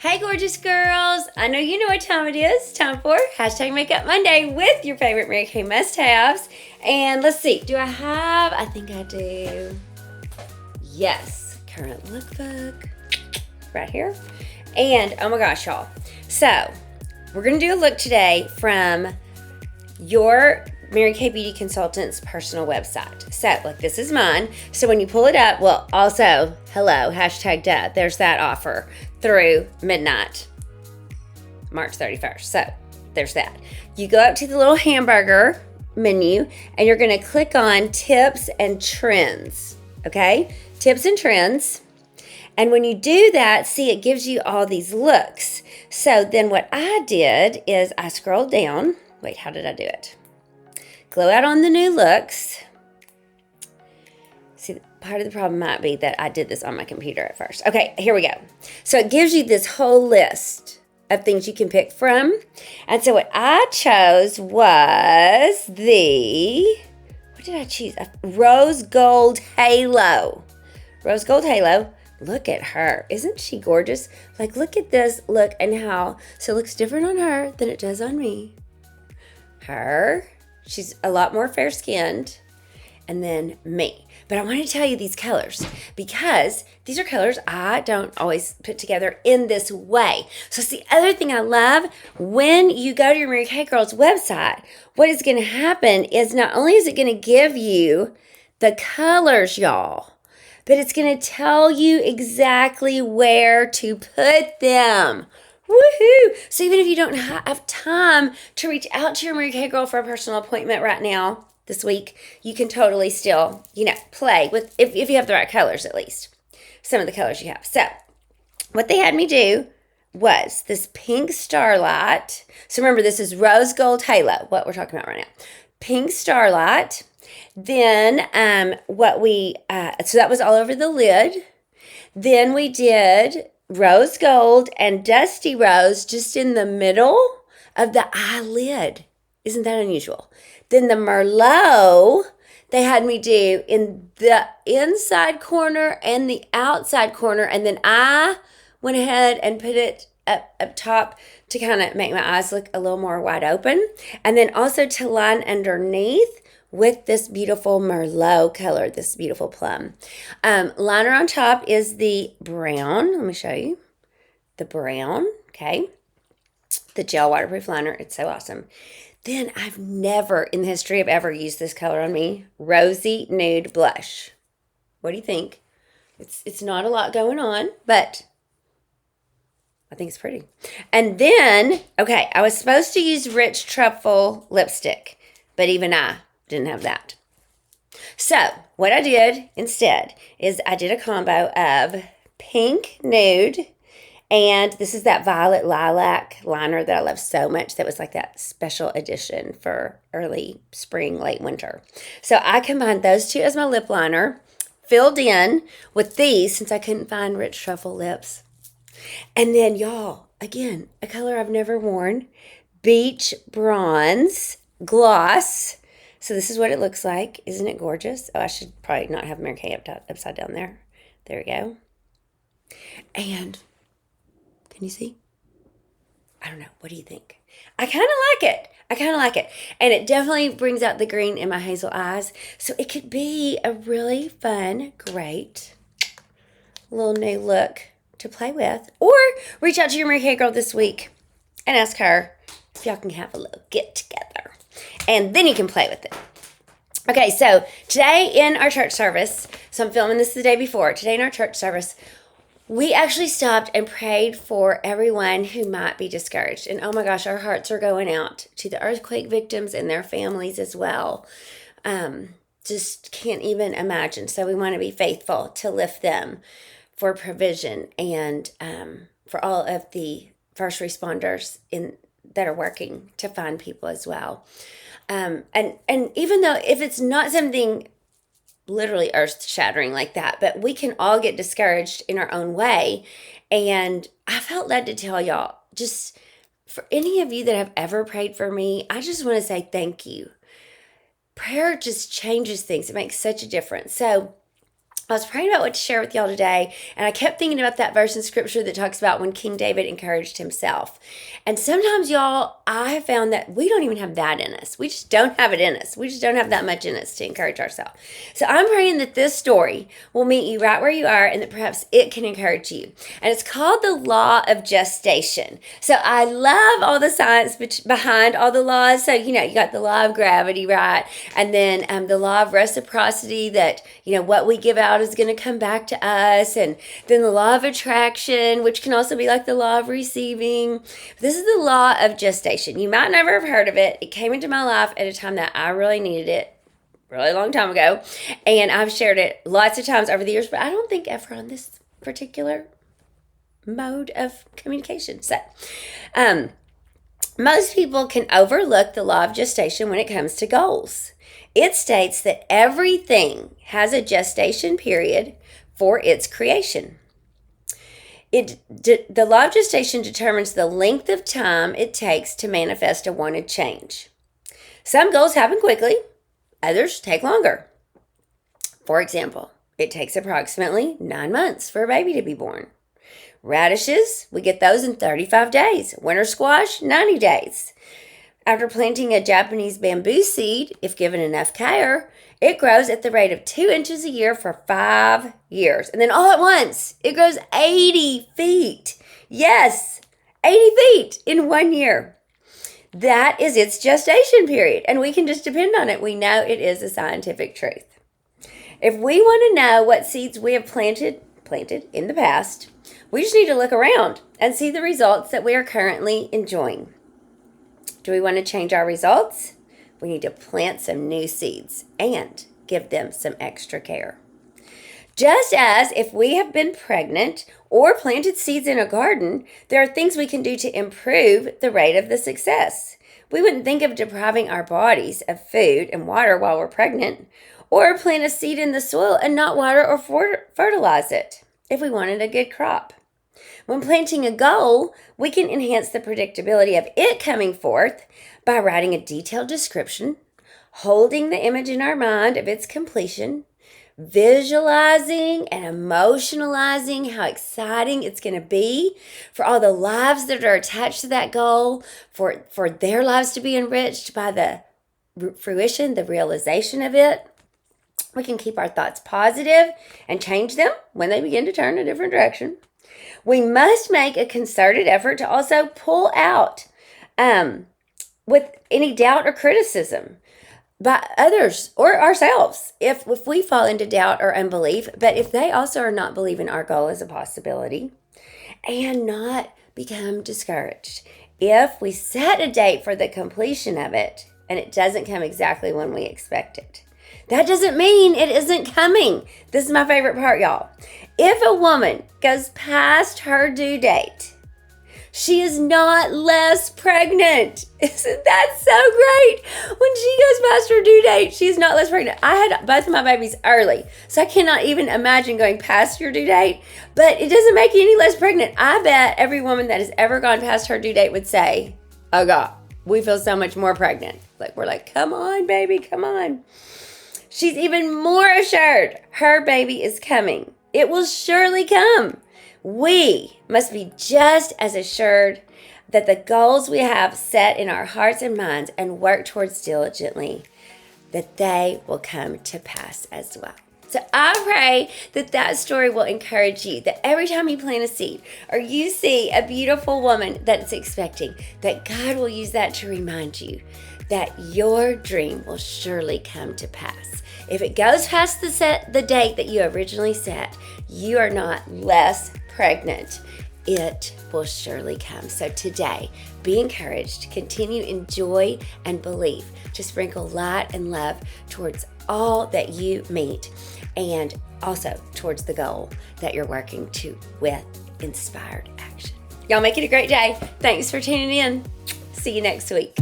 Hey gorgeous girls, I know you know what time it is. Time for hashtag Makeup Monday with your favorite Mary Kay must-haves. And let's see, I think I do. Yes, current lookbook right here. And oh my gosh, y'all. So we're gonna do a look today from your Mary Kay Beauty Consultant's personal website. So, like, this is mine. So when you pull it up, well, also, hello, hashtag duh, there's that offer through midnight, March 31st. So there's that. You go up to the little hamburger menu and you're gonna click on tips and trends, okay? Tips and trends. And when you do that, see, it gives you all these looks. So then what I did is I scrolled down. Wait, how did I do it? Glow out on the new looks. See, part of the problem might be that I did this on my computer at first. Okay, here we go. So it gives you this whole list of things you can pick from. And so what I chose was what did I choose? A Rose Gold Halo. Rose Gold Halo. Look at her. Isn't she gorgeous? Like, look at this look and how, so it looks different on her than it does on me. She's a lot more fair-skinned, and then me. But I want to tell you these colors because these are colors I don't always put together in this way. So it's the other thing I love. When you go to your Mary Kay Girls website, what is going to happen is not only is it going to give you the colors, y'all, but it's going to tell you exactly where to put them. Woohoo! So even if you don't have time to reach out to your Mary Kay girl for a personal appointment right now, this week, you can totally still, play with, if you have the right colors at least, some of the colors you have. So what they had me do was this pink starlight. So remember, this is Rose Gold Halo, what we're talking about right now. Pink starlight. Then so that was all over the lid. Then we did rose gold and dusty rose just in the middle of the eyelid. Isn't that unusual? Then the Merlot they had me do in the inside corner and the outside corner. And then I went ahead and put it up top to kind of make my eyes look a little more wide open. And then also to line underneath with this beautiful Merlot color, this beautiful plum. Liner on top is the brown. Let me show you. The brown, okay. The gel waterproof liner. It's so awesome. Then I've never in the history of ever used this color on me. Rosy Nude Blush. What do you think? It's not a lot going on, but I think it's pretty. And then, okay, I was supposed to use Rich Truffle lipstick, but even I didn't have that. So what I did instead is I did a combo of pink nude, and this is that violet lilac liner that I love so much. That was like that special edition for early spring, late winter. So I combined those two as my lip liner, filled in with these since I couldn't find Rich Truffle lips. And then, y'all, again, a color I've never worn, Beach Bronze Gloss. So this is what it looks like. Isn't it gorgeous? Oh, I should probably not have Mary Kay upside down there. There we go. And can you see? I don't know. What do you think? I kind of like it. And it definitely brings out the green in my hazel eyes. So it could be a really fun, great little new look to play with. Or reach out to your Mary Kay girl this week and ask her if y'all can have a little get together. And then you can play with it. Okay, so today in our church service, so I'm filming this the day before. Today in our church service, we actually stopped and prayed for everyone who might be discouraged. And oh my gosh, our hearts are going out to the earthquake victims and their families as well. Just can't even imagine. So we want to be faithful to lift them for provision and for all of the first responders that are working to find people as well. And even though if it's not something literally earth-shattering like that, but we can all get discouraged in our own way. And I felt led to tell y'all, just for any of you that have ever prayed for me, I just want to say thank you. Prayer just changes things. It makes such a difference. So I was praying about what to share with y'all today, and I kept thinking about that verse in scripture that talks about when King David encouraged himself. And sometimes, y'all, I have found that we don't even have that in us. We just don't have it in us. We just don't have that much in us to encourage ourselves. So I'm praying that this story will meet you right where you are and that perhaps it can encourage you. And it's called the Law of Gestation. So I love all the science behind all the laws. So, you got the law of gravity, right? And then the law of reciprocity, that, what we give out is going to come back to us. And then the law of attraction, which can also be like the law of receiving. This is the law of gestation. You might never have heard of it. It came into my life at a time that I really needed it, really long time ago. And I've shared it lots of times over the years, but I don't think ever on this particular mode of communication. So, most people can overlook the law of gestation when it comes to goals. It states that everything has a gestation period for its creation. The law of gestation determines the length of time it takes to manifest a wanted change. Some goals happen quickly, others take longer. For example, it takes approximately 9 months for a baby to be born. Radishes, we get those in 35 days. Winter squash, 90 days. After planting a Japanese bamboo seed, if given enough care, it grows at the rate of 2 inches a year for 5 years. And then all at once, it grows 80 feet. Yes, 80 feet in 1 year. That is its gestation period, and we can just depend on it. We know it is a scientific truth. If we want to know what seeds we have planted in the past, we just need to look around and see the results that we are currently enjoying. Do we want to change our results? We need to plant some new seeds and give them some extra care. Just as if we have been pregnant or planted seeds in a garden, there are things we can do to improve the rate of the success. We wouldn't think of depriving our bodies of food and water while we're pregnant, or plant a seed in the soil and not water or fertilize it if we wanted a good crop. When planting a goal, we can enhance the predictability of it coming forth by writing a detailed description, holding the image in our mind of its completion, visualizing and emotionalizing how exciting it's going to be for all the lives that are attached to that goal, for their lives to be enriched by the fruition, the realization of it. We can keep our thoughts positive and change them when they begin to turn a different direction. We must make a concerted effort to also pull out with any doubt or criticism by others or ourselves if we fall into doubt or unbelief, but if they also are not believing our goal is a possibility, and not become discouraged. If we set a date for the completion of it and it doesn't come exactly when we expect it, that doesn't mean it isn't coming. This is my favorite part, y'all. If a woman goes past her due date, she is not less pregnant. Isn't that so great? When she goes past her due date, she's not less pregnant. I had both of my babies early, so I cannot even imagine going past your due date, but it doesn't make you any less pregnant. I bet every woman that has ever gone past her due date would say, oh God, we feel so much more pregnant. We're like, come on, baby, come on. She's even more assured her baby is coming. It will surely come. We must be just as assured that the goals we have set in our hearts and minds and work towards diligently, that they will come to pass as well. So I pray that that story will encourage you, that every time you plant a seed or you see a beautiful woman that's expecting, that God will use that to remind you that your dream will surely come to pass. If it goes past the date that you originally set, you are not less pregnant. It will surely come. So today, be encouraged, continue in joy and belief to sprinkle light and love towards all that you meet, and also towards the goal that you're working to with inspired action. Y'all make it a great day. Thanks for tuning in. See you next week.